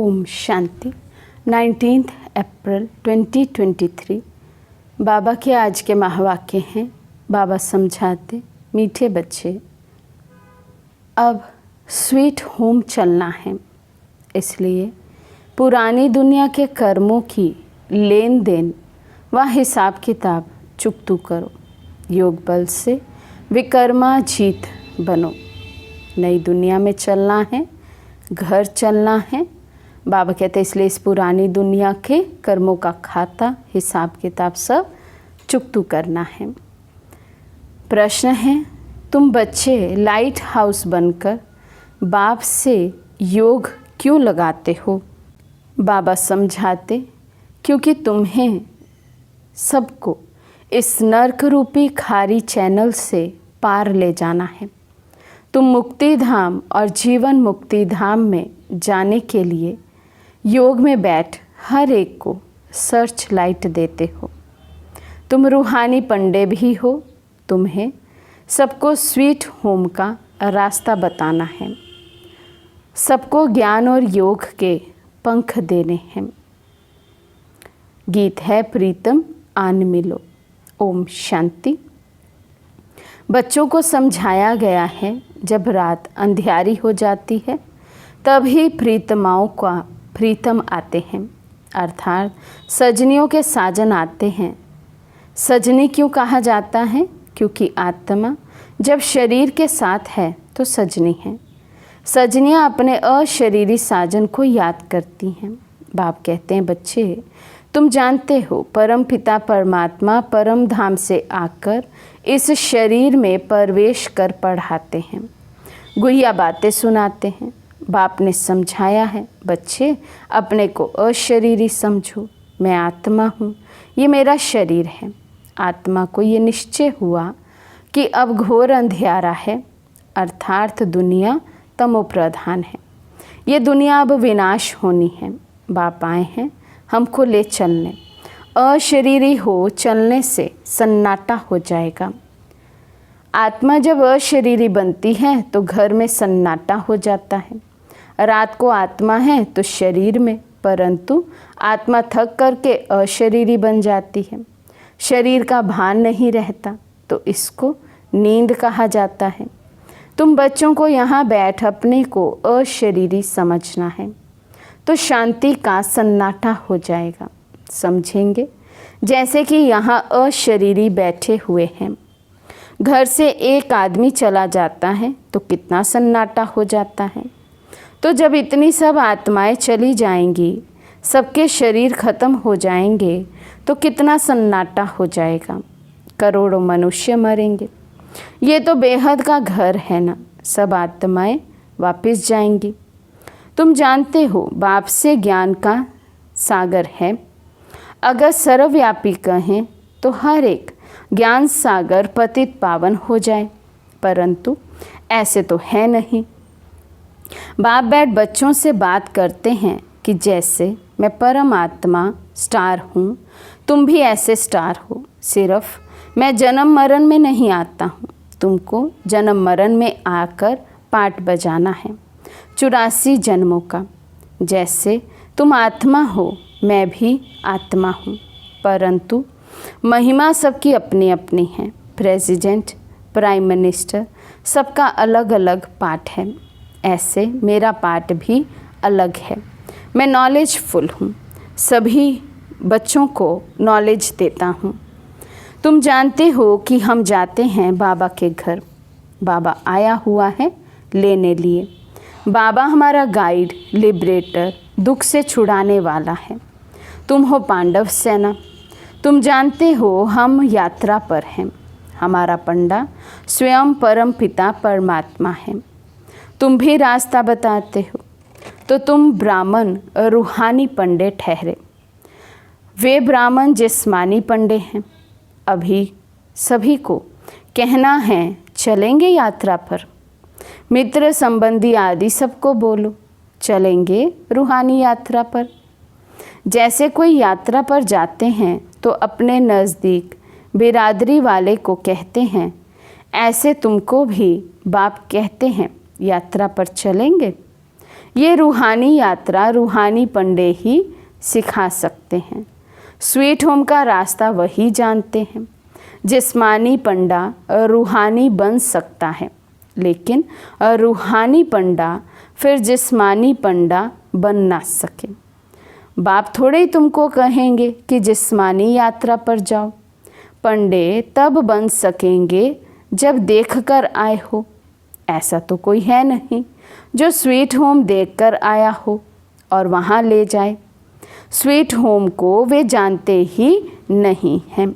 ओम शांति। 19 अप्रैल 2023 बाबा के आज के महावाक्य हैं। बाबा समझाते, मीठे बच्चे अब स्वीट होम चलना है, इसलिए पुरानी दुनिया के कर्मों की लेन देन व हिसाब किताब चुकतू करो। योग बल से विकर्मा जीत बनो। नई दुनिया में चलना है, घर चलना है। बाबा कहते इसलिए इस पुरानी दुनिया के कर्मों का खाता हिसाब किताब सब चुकतू करना है। प्रश्न है, तुम बच्चे लाइट हाउस बनकर बाप से योग क्यों लगाते हो? बाबा समझाते, क्योंकि तुम्हें सबको इस नर्क रूपी खारी चैनल से पार ले जाना है। तुम मुक्ति धाम और जीवन मुक्ति धाम में जाने के लिए योग में बैठ हर एक को सर्च लाइट देते हो। तुम रूहानी पंडे भी हो। तुम्हें सबको स्वीट होम का रास्ता बताना है। सबको ज्ञान और योग के पंख देने हैं। गीत है प्रीतम आन मिलो। ओम शांति। बच्चों को समझाया गया है, जब रात अंधियारी हो जाती है तभी प्रीतमाओं का प्रीतम आते हैं, अर्थात सजनियों के साजन आते हैं। सजनी क्यों कहा जाता है? क्योंकि आत्मा जब शरीर के साथ है तो सजनी है। सजनियाँ अपने अशरीरी साजन को याद करती हैं। बाप कहते हैं, बच्चे तुम जानते हो परम पिता परमात्मा परम धाम से आकर इस शरीर में प्रवेश कर पढ़ाते हैं, गुहिया बातें सुनाते हैं। बाप ने समझाया है, बच्चे अपने को अशरीरी समझो। मैं आत्मा हूँ, ये मेरा शरीर है। आत्मा को ये निश्चय हुआ कि अब घोर अंधियारा है, अर्थात दुनिया तमो प्रधान है। ये दुनिया अब विनाश होनी है। बाप आए हैं हमको ले चलने। अशरीरी हो चलने से सन्नाटा हो जाएगा। आत्मा जब अशरीरी बनती है तो घर में सन्नाटा हो जाता है। रात को आत्मा है तो शरीर में, परंतु आत्मा थक करके अशरीरी बन जाती है। शरीर का भान नहीं रहता, तो इसको नींद कहा जाता है। तुम बच्चों को यहाँ बैठ अपने को अशरीरी समझना है, तो शांति का सन्नाटा हो जाएगा। समझेंगे? जैसे कि यहाँ अशरीरी बैठे हुए हैं। घर से एक आदमी चला जाता है तो कितना सन्नाटा हो जाता है। तो जब इतनी सब आत्माएं चली जाएंगी, सबके शरीर खत्म हो जाएंगे, तो कितना सन्नाटा हो जाएगा। करोड़ों मनुष्य मरेंगे। ये तो बेहद का घर है ना। सब आत्माएं वापस जाएंगी। तुम जानते हो बाप से ज्ञान का सागर है। अगर सर्वव्यापी कहें तो हर एक ज्ञान सागर पतित पावन हो जाए, परंतु ऐसे तो है नहीं। बाप बैठ बच्चों से बात करते हैं कि जैसे मैं परमात्मा स्टार हूँ, तुम भी ऐसे स्टार हो। सिर्फ मैं जन्म मरण में नहीं आता हूँ, तुमको जन्म मरण में आकर पाठ बजाना है 84 जन्मों का। जैसे तुम आत्मा हो, मैं भी आत्मा हूँ, परंतु महिमा सबकी अपनी अपनी है। प्रेसिडेंट, प्राइम मिनिस्टर, सबका अलग अलग पाठ है। ऐसे मेरा पाठ भी अलग है। मैं नॉलेजफुल हूँ, सभी बच्चों को नॉलेज देता हूँ। तुम जानते हो कि हम जाते हैं बाबा के घर। बाबा आया हुआ है लेने लिए। बाबा हमारा गाइड, लिबरेटर, दुख से छुड़ाने वाला है। तुम हो पांडव सेना। तुम जानते हो हम यात्रा पर हैं। हमारा पंडा स्वयं परम पिता परमात्मा है। तुम भी रास्ता बताते हो, तो तुम ब्राह्मण रूहानी पंडे ठहरे। वे ब्राह्मण जिस्मानी पंडे हैं। अभी सभी को कहना है चलेंगे यात्रा पर। मित्र संबंधी आदि सबको बोलो चलेंगे रूहानी यात्रा पर। जैसे कोई यात्रा पर जाते हैं तो अपने नज़दीक बिरादरी वाले को कहते हैं, ऐसे तुमको भी बाप कहते हैं यात्रा पर चलेंगे। ये रूहानी यात्रा रूहानी पंडे ही सिखा सकते हैं। स्वीट होम का रास्ता वही जानते हैं। जिस्मानी पंडा रूहानी बन सकता है, लेकिन रूहानी पंडा फिर जिस्मानी पंडा बन ना सके। बाप थोड़े ही तुमको कहेंगे कि जिस्मानी यात्रा पर जाओ। पंडे तब बन सकेंगे जब देख कर आए हो। ऐसा तो कोई है नहीं जो स्वीट होम देखकर आया हो और वहाँ ले जाए। स्वीट होम को वे जानते ही नहीं हैं।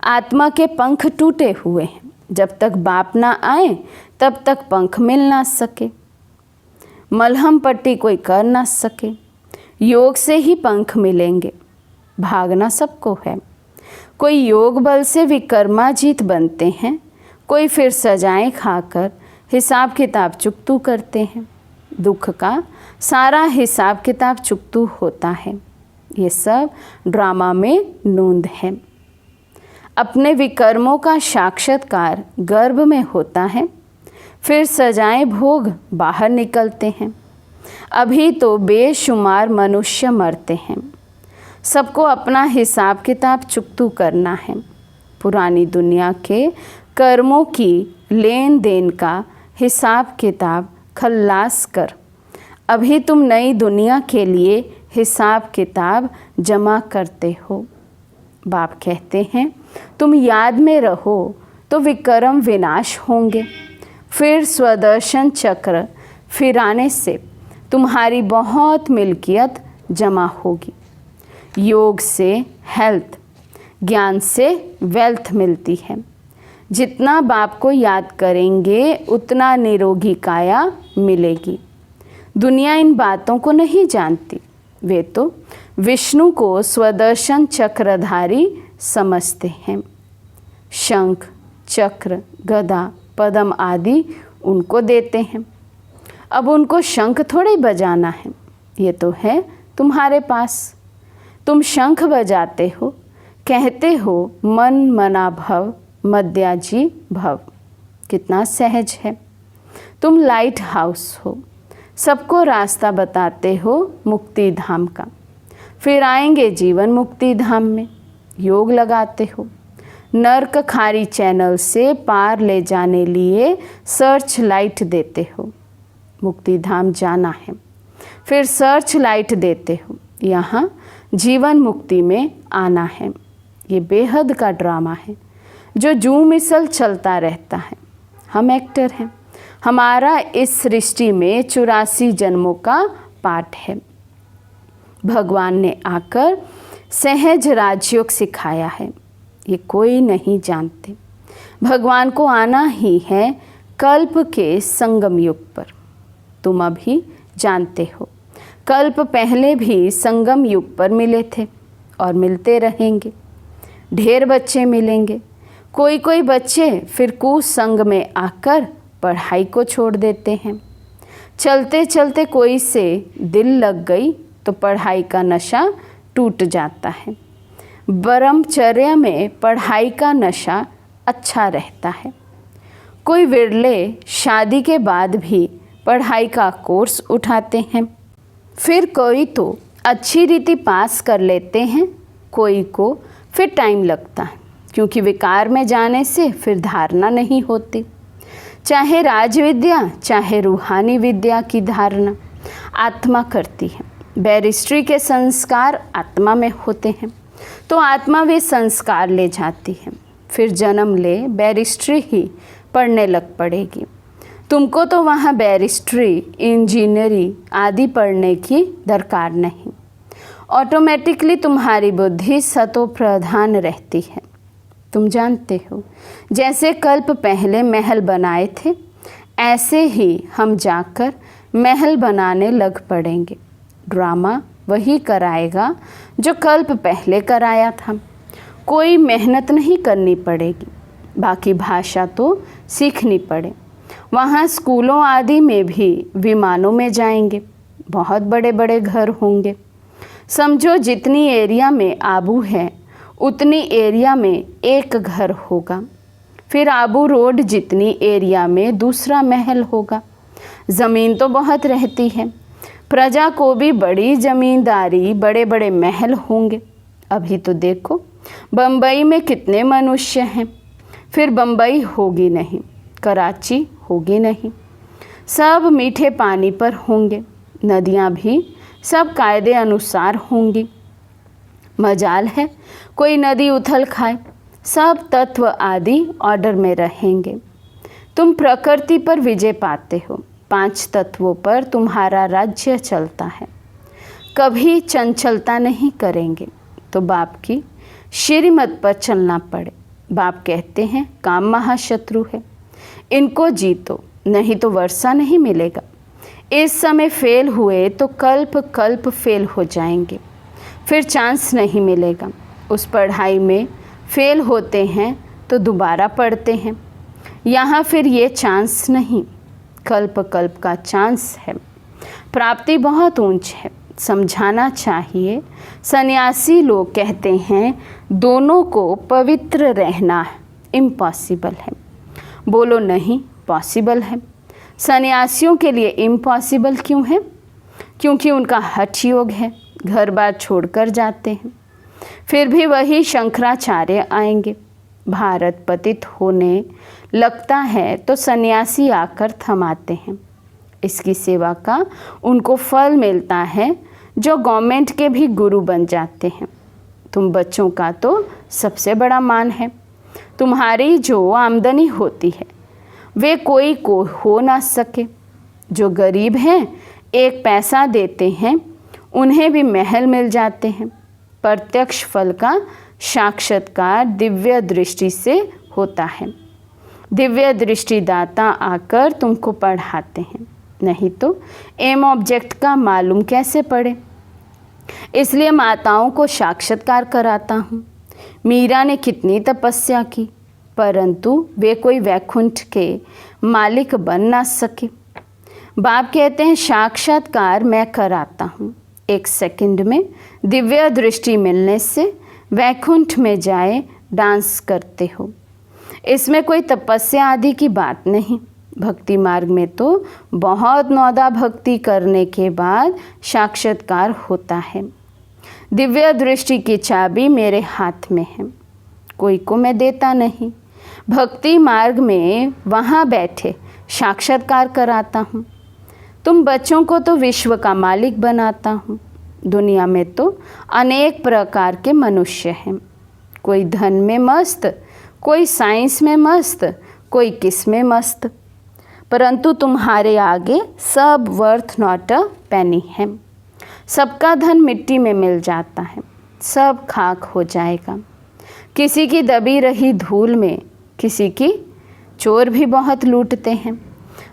आत्मा के पंख टूटे हुए हैं। जब तक बाप ना आए तब तक पंख मिल ना सके। मलहम पट्टी कोई कर ना सके। योग से ही पंख मिलेंगे। भागना सबको है। कोई योग बल से विकर्माजीत बनते हैं, कोई फिर सजाएं खाकर हिसाब किताब चुकतू करते हैं। दुख का सारा हिसाब किताब चुकतू होता है। ये सब ड्रामा में नोंद है। अपने विकर्मों का साक्षात्कार गर्भ में होता है, फिर सजाएं भोग बाहर निकलते हैं। अभी तो बेशुमार मनुष्य मरते हैं। सबको अपना हिसाब किताब चुकतू करना है। पुरानी दुनिया के कर्मों की लेन देन का हिसाब किताब खल्लास कर अभी तुम नई दुनिया के लिए हिसाब किताब जमा करते हो। बाप कहते हैं तुम याद में रहो तो विकर्म विनाश होंगे। फिर स्वदर्शन चक्र फिराने से तुम्हारी बहुत मिल्कियत जमा होगी। योग से हेल्थ, ज्ञान से वेल्थ मिलती है। जितना बाप को याद करेंगे उतना निरोगी काया मिलेगी। दुनिया इन बातों को नहीं जानती। वे तो विष्णु को स्वदर्शन चक्रधारी समझते हैं। शंख, चक्र, गदा, पद्म आदि उनको देते हैं। अब उनको शंख थोड़े बजाना है, ये तो है तुम्हारे पास। तुम शंख बजाते हो, कहते हो मन मना भव मद्याजी भव। कितना सहज है। तुम लाइट हाउस हो, सबको रास्ता बताते हो मुक्ति धाम का। फिर आएंगे जीवन मुक्ति धाम में। योग लगाते हो। नर्क खारी चैनल से पार ले जाने लिए सर्च लाइट देते हो। मुक्ति धाम जाना है, फिर सर्च लाइट देते हो। यहाँ जीवन मुक्ति में आना है। ये बेहद का ड्रामा है जो जू मिसल चलता रहता है। हम एक्टर हैं। हमारा इस सृष्टि में 84 जन्मों का पाठ है। भगवान ने आकर सहज राजयोग सिखाया है। ये कोई नहीं जानते। भगवान को आना ही है कल्प के संगम युग पर। तुम अभी जानते हो, कल्प पहले भी संगम युग पर मिले थे और मिलते रहेंगे। ढेर बच्चे मिलेंगे। कोई कोई बच्चे फिर कुसंग में आकर पढ़ाई को छोड़ देते हैं। चलते चलते कोई से दिल लग गई तो पढ़ाई का नशा टूट जाता है। ब्रह्मचर्य में पढ़ाई का नशा अच्छा रहता है। कोई विरले शादी के बाद भी पढ़ाई का कोर्स उठाते हैं। फिर कोई तो अच्छी रीति पास कर लेते हैं, कोई को फिर टाइम लगता है, क्योंकि विकार में जाने से फिर धारणा नहीं होती। चाहे राजविद्या चाहे रूहानी विद्या की धारणा आत्मा करती है। बैरिस्ट्री के संस्कार आत्मा में होते हैं, तो आत्मा वे संस्कार ले जाती है। फिर जन्म ले बैरिस्ट्री ही पढ़ने लग पड़ेगी। तुमको तो वहाँ बैरिस्ट्री, इंजीनियरिंग आदि पढ़ने की दरकार नहीं। ऑटोमेटिकली तुम्हारी बुद्धि सतो प्रधान रहती है। तुम जानते हो, जैसे कल्प पहले महल बनाए थे, ऐसे ही हम जाकर महल बनाने लग पड़ेंगे। ड्रामा वही कराएगा जो कल्प पहले कराया था। कोई मेहनत नहीं करनी पड़ेगी। बाकी भाषा तो सीखनी पड़े। वहाँ स्कूलों आदि में भी विमानों में जाएंगे। बहुत बड़े बड़े घर होंगे। समझो जितनी एरिया में आबू है उतनी एरिया में एक घर होगा। फिर आबू रोड जितनी एरिया में दूसरा महल होगा। ज़मीन तो बहुत रहती है, प्रजा को भी बड़ी ज़मींदारी, बड़े बड़े महल होंगे। अभी तो देखो बम्बई में कितने मनुष्य हैं, फिर बम्बई होगी नहीं, कराची होगी नहीं, सब मीठे पानी पर होंगे, नदियाँ भी सब कायदे अनुसार होंगी। मजाल है कोई नदी उथल खाए, सब तत्व आदि ऑर्डर में रहेंगे। तुम प्रकृति पर विजय पाते हो, 5 तत्वों पर तुम्हारा राज्य चलता है, कभी चंचलता नहीं करेंगे तो बाप की श्रीमत पर चलना पड़े। बाप कहते हैं काम महाशत्रु है, इनको जीतो नहीं तो वर्षा नहीं मिलेगा। इस समय फेल हुए तो कल्प कल्प फेल हो जाएंगे, फिर चांस नहीं मिलेगा। उस पढ़ाई में फेल होते हैं तो दोबारा पढ़ते हैं, यहाँ फिर ये चांस नहीं, कल्प कल्प का चांस है। प्राप्ति बहुत ऊंच है, समझाना चाहिए। सन्यासी लोग कहते हैं दोनों को पवित्र रहना इम्पॉसिबल है। बोलो नहीं, पॉसिबल है। सन्यासियों के लिए इम्पॉसिबल क्यों है? क्योंकि उनका हठ योग है, घर बार छोड़कर जाते हैं। फिर भी वही शंकराचार्य आएंगे। भारत पतित होने लगता है तो सन्यासी आकर थमाते हैं। इसकी सेवा का उनको फल मिलता है जो गवर्नमेंट के भी गुरु बन जाते हैं। तुम बच्चों का तो सबसे बड़ा मान है। तुम्हारी जो आमदनी होती है वे कोई को हो ना सके। जो गरीब हैं 1 पैसा देते हैं, उन्हें भी महल मिल जाते हैं। प्रत्यक्ष फल का साक्षात्कार दिव्य दृष्टि से होता है। दिव्य दृष्टिदाता आकर तुमको पढ़ाते हैं, नहीं तो एम ऑब्जेक्ट का मालूम कैसे पड़े। इसलिए माताओं को साक्षात्कार कराता हूँ। मीरा ने कितनी तपस्या की, परंतु वे कोई वैकुंठ के मालिक बन ना सके। बाप कहते हैं साक्षात्कार मैं कराता हूँ। 1 सेकंड में दिव्य दृष्टि मिलने से वैकुंठ में जाए डांस करते हो। इसमें कोई तपस्या आदि की बात नहीं। भक्ति मार्ग में तो बहुत नौदा भक्ति करने के बाद साक्षात्कार होता है। दिव्य दृष्टि की चाबी मेरे हाथ में है, कोई को मैं देता नहीं। भक्ति मार्ग में वहाँ बैठे साक्षात्कार कराता हूँ। तुम बच्चों को तो विश्व का मालिक बनाता हूँ। दुनिया में तो अनेक प्रकार के मनुष्य हैं, कोई धन में मस्त, कोई साइंस में मस्त, कोई किस में मस्त, परंतु तुम्हारे आगे सब वर्थ नॉट अ पेनी है। सबका धन मिट्टी में मिल जाता है, सब खाक हो जाएगा। किसी की दबी रही धूल में किसी की चोर भी बहुत लूटते हैं।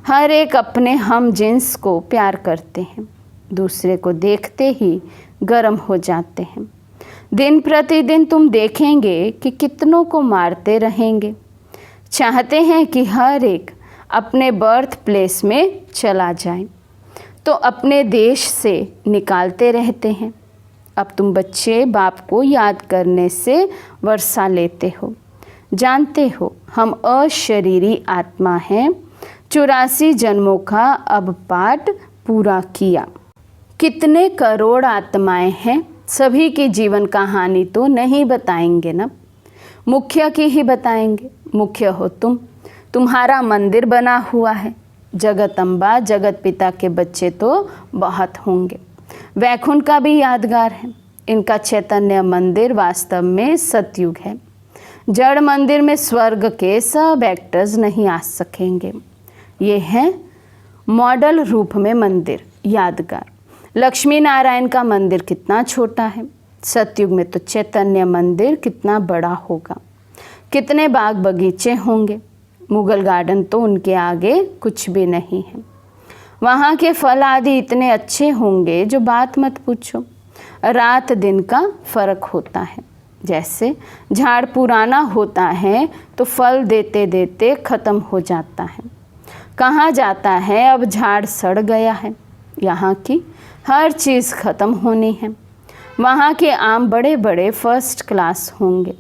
हर एक अपने हम जिन्स को प्यार करते हैं, दूसरे को देखते ही गर्म हो जाते हैं। दिन प्रतिदिन तुम देखेंगे कि कितनों को मारते रहेंगे। चाहते हैं कि हर एक अपने बर्थ प्लेस में चला जाए, तो अपने देश से निकालते रहते हैं। अब तुम बच्चे बाप को याद करने से वर्षा लेते हो। जानते हो हम अशरीरी आत्मा हैं, 84 जन्मों का अब पाठ पूरा किया। कितने करोड़ आत्माएं हैं, सभी की जीवन कहानी तो नहीं बताएंगे ना, मुख्य की ही बताएंगे। मुख्य हो तुम, तुम्हारा मंदिर बना हुआ है। जगत अम्बा जगत पिता के बच्चे तो बहुत होंगे। वैकुंठ का भी यादगार है। इनका चैतन्य मंदिर वास्तव में सतयुग है। जड़ मंदिर में स्वर्ग के सब एक्टर्स नहीं आ सकेंगे। ये है मॉडल रूप में मंदिर यादगार। लक्ष्मी नारायण का मंदिर कितना छोटा है, सतयुग में तो चैतन्य मंदिर कितना बड़ा होगा। कितने बाग बगीचे होंगे। मुगल गार्डन तो उनके आगे कुछ भी नहीं है। वहाँ के फल आदि इतने अच्छे होंगे जो बात मत पूछो। रात दिन का फर्क होता है। जैसे झाड़ पुराना होता है तो फल देते देते ख़त्म हो जाता है। कहाँ जाता है अब झाड़ सड़ गया है। यहाँ की हर चीज़ ख़त्म होनी है। वहाँ के आम बड़े बड़े फर्स्ट क्लास होंगे।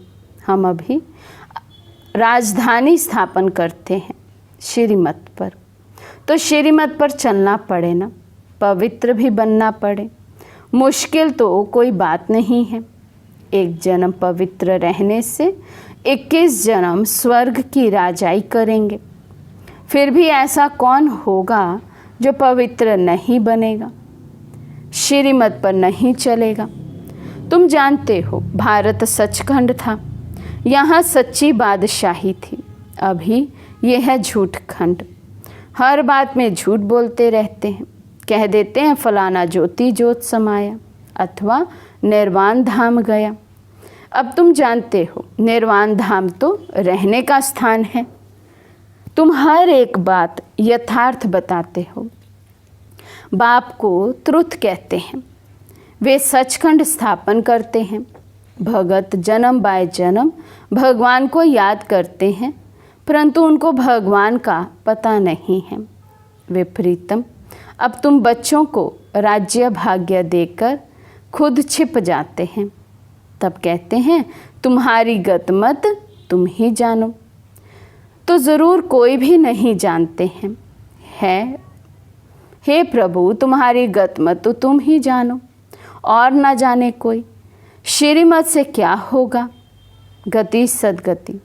हम अभी राजधानी स्थापन करते हैं श्रीमत पर, तो श्रीमत पर चलना पड़े ना, पवित्र भी बनना पड़े। मुश्किल तो कोई बात नहीं है। एक जन्म पवित्र रहने से 21 जन्म स्वर्ग की राजाई करेंगे। फिर भी ऐसा कौन होगा जो पवित्र नहीं बनेगा, श्रीमत पर नहीं चलेगा। तुम जानते हो भारत सचखंड था, यहाँ सच्ची बादशाही थी। अभी यह है झूठ खंड। हर बात में झूठ बोलते रहते हैं। कह देते हैं फलाना ज्योति ज्योत समाया अथवा निर्वाण धाम गया। अब तुम जानते हो निर्वाण धाम तो रहने का स्थान है। तुम हर एक बात यथार्थ बताते हो। बाप को त्रुत कहते हैं। वे सचखंड स्थापन करते हैं। भगत जन्म बाय जन्म भगवान को याद करते हैं, परंतु उनको भगवान का पता नहीं है। विपरीतम, अब तुम बच्चों को राज्य भाग्य देकर खुद छिप जाते हैं। तब कहते हैं तुम्हारी गतमत तुम ही जानो। तो ज़रूर कोई भी नहीं जानते हैं। हे प्रभु, तुम्हारी गतमत तो तुम ही जानो और ना जाने कोई। श्रीमत से क्या होगा, गति सदगति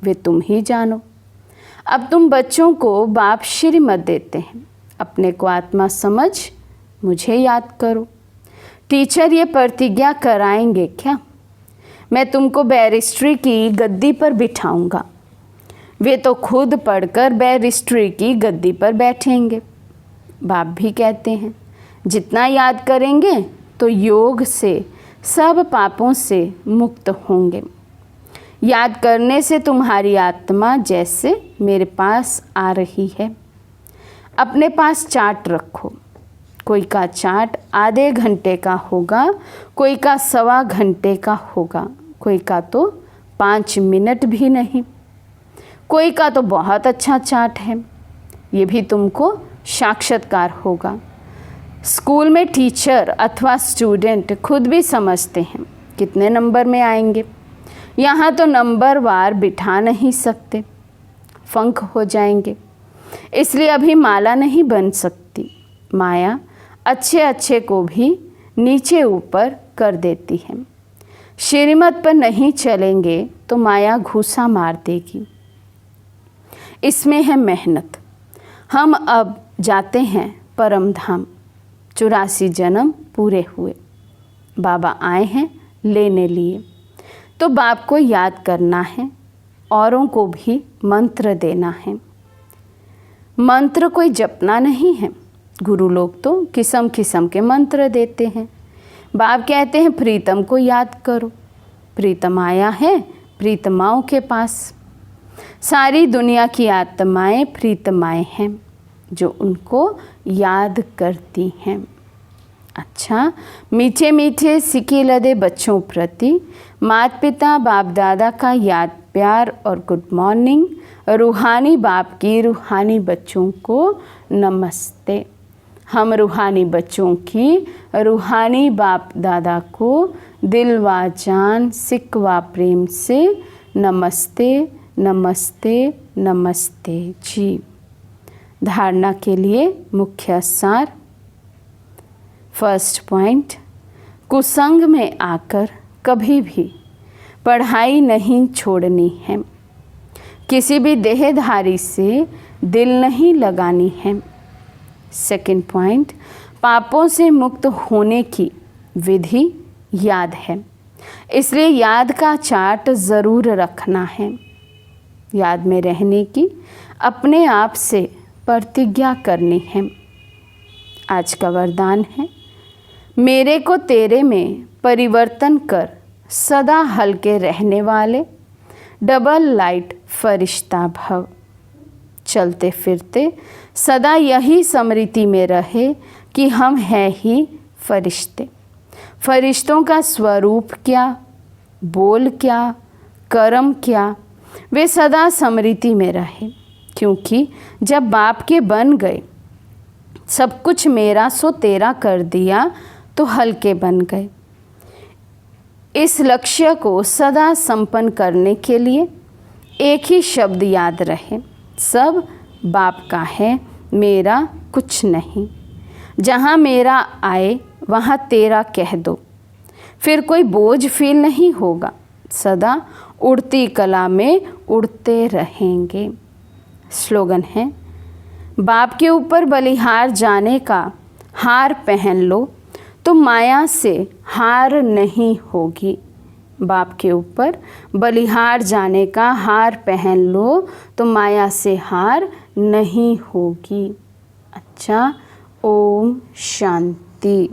वे तुम ही जानो। अब तुम बच्चों को बाप श्रीमत देते हैं। अपने को आत्मा समझ मुझे याद करो। टीचर ये प्रतिज्ञा कराएंगे क्या, मैं तुमको बैरिस्ट्री की गद्दी पर बिठाऊंगा। वे तो खुद पढ़कर बैरिस्ट्री की गद्दी पर बैठेंगे। बाप भी कहते हैं जितना याद करेंगे तो योग से सब पापों से मुक्त होंगे। याद करने से तुम्हारी आत्मा जैसे मेरे पास आ रही है। अपने पास चार्ट रखो। कोई का चार्ट आधे घंटे का होगा, कोई का 1.25 घंटे का होगा, कोई का तो 5 मिनट भी नहीं, कोई का तो बहुत अच्छा चार्ट है। ये भी तुमको साक्षात्कार होगा। स्कूल में टीचर अथवा स्टूडेंट खुद भी समझते हैं कितने नंबर में आएंगे। यहाँ तो नंबर वार बिठा नहीं सकते, फंक हो जाएंगे। इसलिए अभी माला नहीं बन सकती। माया अच्छे अच्छे को भी नीचे ऊपर कर देती है। श्रीमत पर नहीं चलेंगे तो माया घूसा मार देगी। इसमें है मेहनत। हम अब जाते हैं परम धाम। 84 जन्म पूरे हुए। बाबा आए हैं लेने लिए, तो बाप को याद करना है, औरों को भी मंत्र देना है। मंत्र कोई जपना नहीं है। गुरु लोग तो किस्म किस्म के मंत्र देते हैं। बाप कहते हैं प्रीतम को याद करो। प्रीतम आया है प्रीतमाओं के पास। सारी दुनिया की आत्माएं प्रीतमाएं हैं जो उनको याद करती हैं। अच्छा, मीठे मीठे सिके लदे बच्चों प्रति माता पिता बाप दादा का याद प्यार और गुड मॉर्निंग। रूहानी बाप की रूहानी बच्चों को नमस्ते। हम रूहानी बच्चों की रूहानी बाप दादा को दिल व जान सिक व प्रेम से नमस्ते नमस्ते नमस्ते जी। धारणा के लिए मुख्य सार। फर्स्ट पॉइंट, कुसंग में आकर कभी भी पढ़ाई नहीं छोड़नी है। किसी भी देहधारी से दिल नहीं लगानी है। सेकंड पॉइंट, पापों से मुक्त होने की विधि याद है, इसलिए याद का चार्ट ज़रूर रखना है। याद में रहने की अपने आप से प्रतिज्ञा करनी है। आज का वरदान है, मेरे को तेरे में परिवर्तन कर सदा हल्के रहने वाले डबल लाइट फरिश्ता भव। चलते फिरते सदा यही स्मृति में रहे कि हम हैं ही फरिश्ते। फरिश्तों का स्वरूप क्या, बोल क्या, कर्म क्या, वे सदा स्मृति में रहे। क्योंकि जब बाप के बन गए, सब कुछ मेरा सो तेरा कर दिया, तो हल्के बन गए। इस लक्ष्य को सदा संपन्न करने के लिए एक ही शब्द याद रहे, सब बाप का है, मेरा कुछ नहीं। जहाँ मेरा आए वहाँ तेरा कह दो, फिर कोई बोझ फील नहीं होगा। सदा उड़ती कला में उड़ते रहेंगे। स्लोगन है, बाप के ऊपर बलिहार जाने का हार पहन लो तो माया से हार नहीं होगी। बाप के ऊपर बलिहार जाने का हार पहन लो तो माया से हार नहीं होगी। अच्छा, ओम शांति।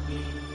शांति।